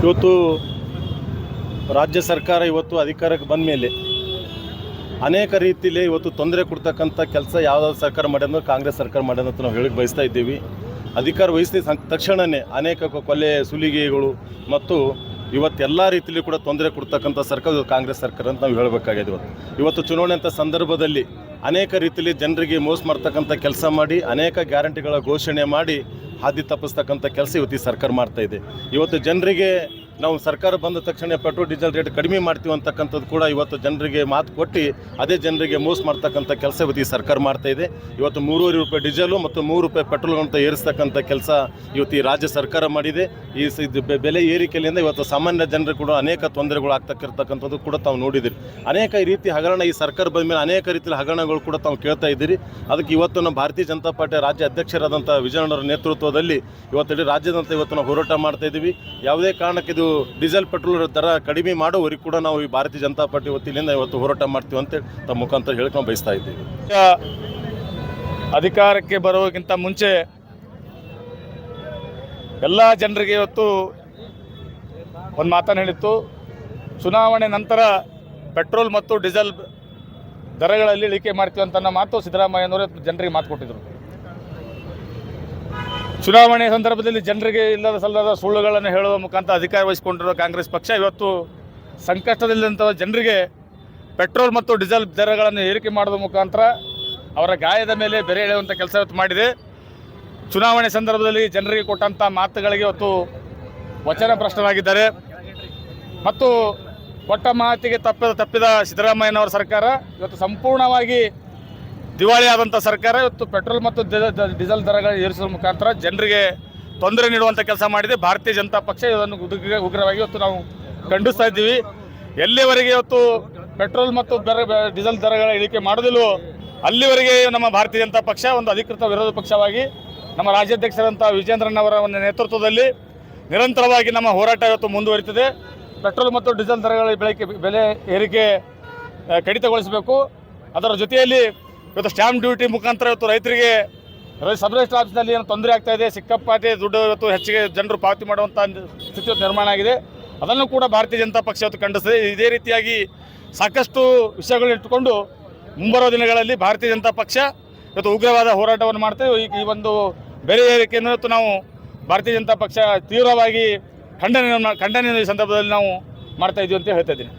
ಇವತ್ತು ರಾಜ್ಯ ಸರ್ಕಾರ ಇವತ್ತು ಅಧಿಕಾರಕ್ಕೆ ಬಂದ ಮೇಲೆ ಅನೇಕ ರೀತಿಯಲ್ಲಿ ಇವತ್ತು ತೊಂದರೆ ಕೊಡ್ತಕ್ಕಂಥ ಕೆಲಸ ಯಾವುದಾದ್ರು ಸರ್ಕಾರ ಮಾಡ್ಯಂದ್ರೆ ಕಾಂಗ್ರೆಸ್ ಸರ್ಕಾರ ಮಾಡ್ಯಂತ ನಾವು ಹೇಳಕ್ಕೆ ಬಯಸ್ತಾ ಇದ್ದೀವಿ. ಅಧಿಕಾರ ವಹಿಸಿದ ತಕ್ಷಣವೇ ಅನೇಕ ಕೊಲೆ ಸುಲಿಗೆಗಳು ಮತ್ತು ಇವತ್ತೆಲ್ಲ ರೀತಿಯಲ್ಲಿ ಕೂಡ ತೊಂದರೆ ಕೊಡ್ತಕ್ಕಂಥ ಸರ್ಕಾರ ಕಾಂಗ್ರೆಸ್ ಸರ್ಕಾರ ಅಂತ ನಾವು ಹೇಳಬೇಕಾಗಿದೆ. ಇವತ್ತು ಚುನಾವಣೆ ಅಂತ ಸಂದರ್ಭದಲ್ಲಿ ಅನೇಕ ರೀತಿಯಲ್ಲಿ ಜನರಿಗೆ ಮೋಸ ಮಾಡ್ತಕ್ಕಂಥ ಕೆಲಸ ಮಾಡಿ ಅನೇಕ ಗ್ಯಾರಂಟಿಗಳ ಘೋಷಣೆ ಮಾಡಿ ಹಾದಿ ತಪ್ಪಿಸ್ತಕ್ಕಂಥ ಕೆಲಸ ಇವತ್ತು ಈ ಸರ್ಕಾರ ಮಾಡ್ತಾಯಿದೆ. ಇವತ್ತು ಜನರಿಗೆ ನಾವು ಸರ್ಕಾರ ಬಂದ ತಕ್ಷಣ ಪೆಟ್ರೋಲ್ ಡೀಸೆಲ್ ರೇಟ್ ಕಡಿಮೆ ಮಾಡ್ತೀವಿ ಅಂತಕ್ಕಂಥದ್ದು ಕೂಡ ಇವತ್ತು ಜನರಿಗೆ ಮಾತು ಕೊಟ್ಟು ಅದೇ ಜನರಿಗೆ ಮೋಸ ಮಾಡ್ತಕ್ಕಂಥ ಕೆಲಸ ಇವತ್ತು ಈ ಸರ್ಕಾರ ಮಾಡ್ತಾಯಿದೆ. ಇವತ್ತು 3.5 ರೂಪಾಯಿ ಡೀಸೆಲು ಮತ್ತು 3 ರೂಪಾಯಿ ಪೆಟ್ರೋಲ್ ಅಂತ ಏರಿಸ್ತಕ್ಕಂಥ ಕೆಲಸ ಇವತ್ತು ಈ ರಾಜ್ಯ ಸರ್ಕಾರ ಮಾಡಿದೆ. ಈ ಬೆಲೆ ಏರಿಕೆಯಿಂದ ಇವತ್ತು ಸಾಮಾನ್ಯ ಜನರಿಗೆ ಕೂಡ ಅನೇಕ ತೊಂದರೆಗಳು ಆಗ್ತಕ್ಕಿರ್ತಕ್ಕಂಥದ್ದು ಕೂಡ ತಾವು ನೋಡಿದಿರಿ. ಅನೇಕ ರೀತಿ ಹಗರಣ ಈ ಸರ್ಕಾರ ಬಂದ ಮೇಲೆ ಅನೇಕ ರೀತಿಯ ಹಗರಣಗಳು ಕೂಡ ತಾವು ಕೇಳ್ತಾ ಇದ್ದೀರಿ. ಅದಕ್ಕೆ ಇವತ್ತು ನಮ್ಮ ಭಾರತೀಯ ಜನತಾ ಪಾರ್ಟಿ ರಾಜ್ಯ ಅಧ್ಯಕ್ಷರಾದಂಥ ವಿಜಯಣ್ಣವರ ನೇತೃತ್ವದಲ್ಲಿ ಇವತ್ತು ರಾಜ್ಯದಂತ ಇವತ್ತು ನಾವು ಹೋರಾಟ ಮಾಡ್ತಾ ಇದ್ದೀವಿ. ಯಾವುದೇ ಕಾರಣಕ್ಕೆ ಇದು ಡೀಸೆಲ್ ಪೆಟ್ರೋಲ್ ದರ ಕಡಿಮೆ ಮಾಡೋವರೆಗೂ ಕೂಡ ನಾವು ಈ ಭಾರತೀಯ ಜನತಾ ಪಾರ್ಟಿ ವತಿಯಿಂದ ಇವತ್ತು ಹೋರಾಟ ಮಾಡ್ತೀವಿ ಅಂತ ತಮ್ಮ ಮುಖಾಂತರ ಹೇಳಕ್ಕೆ ನಾವು ಬಯಸ್ತಾ ಇದ್ದೀವಿ. ಅಧಿಕಾರಕ್ಕೆ ಬರೋಕ್ಕಿಂತ ಮುಂಚೆ ಎಲ್ಲ ಜನರಿಗೆ ಇವತ್ತು ಒಂದು ಮಾತನ್ನು ಹೇಳಿತ್ತು, ಚುನಾವಣೆ ನಂತರ ಪೆಟ್ರೋಲ್ ಮತ್ತು ಡೀಸೆಲ್ ದರಗಳಲ್ಲಿ ಇಳಿಕೆ ಮಾಡ್ತೀವಿ ಅಂತ ಮಾತು ಸಿದ್ದರಾಮಯ್ಯನವರೇ ಜನರಿಗೆ ಮಾತು ಕೊಟ್ಟಿದ್ದರು. ಚುನಾವಣೆ ಸಂದರ್ಭದಲ್ಲಿ ಜನರಿಗೆ ಇಲ್ಲದ ಸಲ್ಲದ ಸುಳ್ಳುಗಳನ್ನು ಹೇಳುವ ಮುಖಾಂತರ ಅಧಿಕಾರ ವಹಿಸಿಕೊಂಡಿರುವ ಕಾಂಗ್ರೆಸ್ ಪಕ್ಷ ಇವತ್ತು ಸಂಕಷ್ಟದಲ್ಲಿದ್ದಂಥ ಜನರಿಗೆ ಪೆಟ್ರೋಲ್ ಮತ್ತು ಡೀಸೆಲ್ ದರಗಳನ್ನು ಏರಿಕೆ ಮಾಡುವ ಮುಖಾಂತರ ಅವರ ಗಾಯದ ಮೇಲೆ ಬೆರೆ ಎಳೆಯುವಂಥ ಕೆಲಸ ಇವತ್ತು ಮಾಡಿದೆ. ಚುನಾವಣೆ ಸಂದರ್ಭದಲ್ಲಿ ಜನರಿಗೆ ಕೊಟ್ಟಂಥ ಮಾತುಗಳಿಗೆ ಇವತ್ತು ವಚನ ಭ್ರಷ್ಟರಾಗಿದ್ದಾರೆ ಮತ್ತು ಕೊಟ್ಟ ಮಾತಿಗೆ ತಪ್ಪಿದ ಸಿದ್ದರಾಮಯ್ಯನವರ ಸರ್ಕಾರ ಇವತ್ತು ಸಂಪೂರ್ಣವಾಗಿ ದಿವಾಳಿ ಆದಂಥ ಸರ್ಕಾರ ಇವತ್ತು ಪೆಟ್ರೋಲ್ ಮತ್ತು ಡೀಸೆಲ್ ದರಗಳನ್ನು ಏರಿಸುವ ಮುಖಾಂತರ ಜನರಿಗೆ ತೊಂದರೆ ನೀಡುವಂಥ ಕೆಲಸ ಮಾಡಿದೆ. ಭಾರತೀಯ ಜನತಾ ಪಕ್ಷ ಇದನ್ನು ಉಗ್ರವಾಗಿ ಇವತ್ತು ನಾವು ಖಂಡಿಸ್ತಾ ಇದ್ದೀವಿ. ಎಲ್ಲಿವರೆಗೆ ಇವತ್ತು ಪೆಟ್ರೋಲ್ ಮತ್ತು ಡೀಸೆಲ್ ದರಗಳ ಇಳಿಕೆ ಮಾಡೋದಿಲ್ಲವೋ ಅಲ್ಲಿವರೆಗೆ ನಮ್ಮ ಭಾರತೀಯ ಜನತಾ ಪಕ್ಷ ಒಂದು ಅಧಿಕೃತ ವಿರೋಧ ಪಕ್ಷವಾಗಿ ನಮ್ಮ ರಾಜ್ಯಾಧ್ಯಕ್ಷರಂಥ ವಿಜೇಂದ್ರನವರ ಒಂದು ನೇತೃತ್ವದಲ್ಲಿ ನಿರಂತರವಾಗಿ ನಮ್ಮ ಹೋರಾಟ ಇವತ್ತು ಮುಂದುವರಿತಿದೆ. ಪೆಟ್ರೋಲ್ ಮತ್ತು ಡೀಸೆಲ್ ದರಗಳ ಬೆಲೆ ಏರಿಕೆ ಕಡಿತಗೊಳಿಸಬೇಕು. ಅದರ ಜೊತೆಯಲ್ಲಿ ಇವತ್ತು ಸ್ಟ್ಯಾಂಪ್ ಡ್ಯೂಟಿ ಮುಖಾಂತರ ಇವತ್ತು ರೈತರಿಗೆ ಸಬ್ ರಿಜಿಸ್ಟರ್ ಆಫೀಸ್ನಲ್ಲಿ ಏನು ತೊಂದರೆ ಆಗ್ತಾ ಇದೆ, ಸಿಕ್ಕಾಪಟ್ಟೆ ದುಡ್ಡು ಇವತ್ತು ಹೆಚ್ಚಿಗೆ ಜನರು ಪಾವತಿ ಮಾಡುವಂಥ ಸ್ಥಿತಿ ನಿರ್ಮಾಣ ಆಗಿದೆ. ಅದನ್ನು ಕೂಡ ಭಾರತೀಯ ಜನತಾ ಪಕ್ಷ ಇವತ್ತು ಖಂಡಿಸಿದೆ. ಇದೇ ರೀತಿಯಾಗಿ ಸಾಕಷ್ಟು ವಿಷಯಗಳನ್ನ ಇಟ್ಟುಕೊಂಡು ಮುಂಬರುವ ದಿನಗಳಲ್ಲಿ ಭಾರತೀಯ ಜನತಾ ಪಕ್ಷ ಇವತ್ತು ಉಗ್ರವಾದ ಹೋರಾಟವನ್ನು ಮಾಡ್ತೇವೆ. ಈ ಒಂದು ಬೆಲೆ ಏರಿಕೆಯನ್ನು ಇವತ್ತು ನಾವು ಭಾರತೀಯ ಜನತಾ ಪಕ್ಷ ತೀವ್ರವಾಗಿ ಖಂಡನೆ ಈ ಸಂದರ್ಭದಲ್ಲಿ ನಾವು ಮಾಡ್ತಾ ಇದ್ದೀವಿ ಅಂತ ಹೇಳ್ತಾ ಇದ್ದೀನಿ.